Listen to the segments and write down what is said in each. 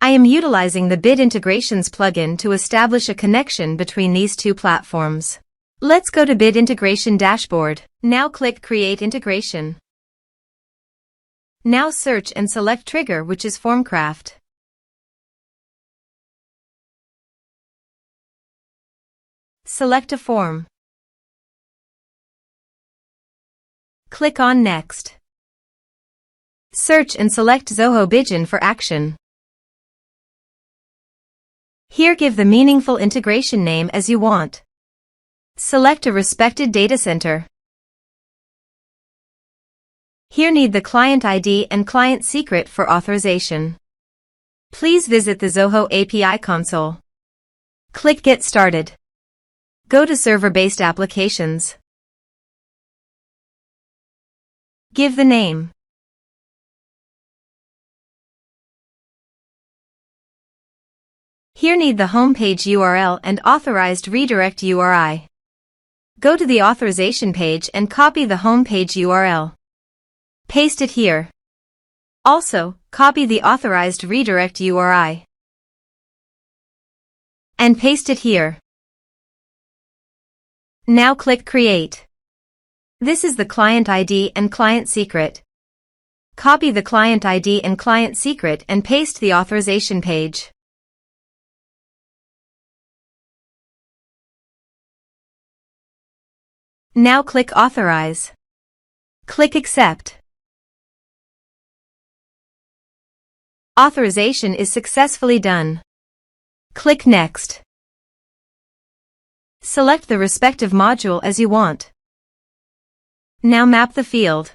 I am utilizing the Bit Integrations plugin to establish a connection between these two platforms. Let's go to Bit Integration Dashboard. Now click Create Integration. Now search and select trigger, which is FormCraft. Select a form. Click on Next. Search and select Zoho Bigin for action. Here give the meaningful integration name as you want. Select a respected data center. Here need the client ID and client secret for authorization. Please visit the Zoho API console. Click Get Started. Go to Server-Based Applications. Give the name. Here need the homepage URL and authorized redirect URI. Go to the authorization page and copy the homepage URL. Paste it here. Also, copy the authorized redirect URI. And paste it here. Now click Create. This is the client ID and client secret. Copy the client ID and client secret and paste the authorization page. Now click Authorize. Click Accept. Authorization is successfully done. Click Next. Select the respective module as you want. Now map the field.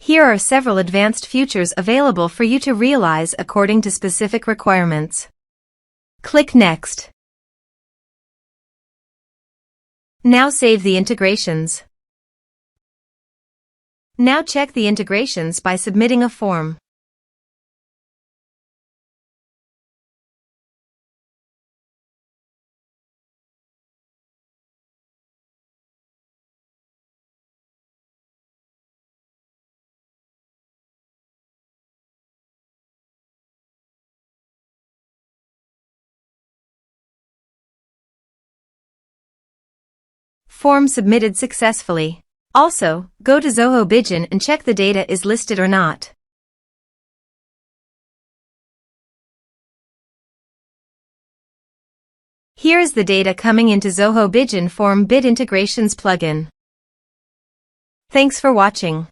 Here are several advanced features available for you to realize according to specific requirements. Click Next. Now save the integrations. Now check the integrations by submitting a form. Form submitted successfully. Also, go to Zoho Bigin and check the data is listed or not. Here is the data coming into Zoho Bigin form Bit Integrations plugin. Thanks for watching.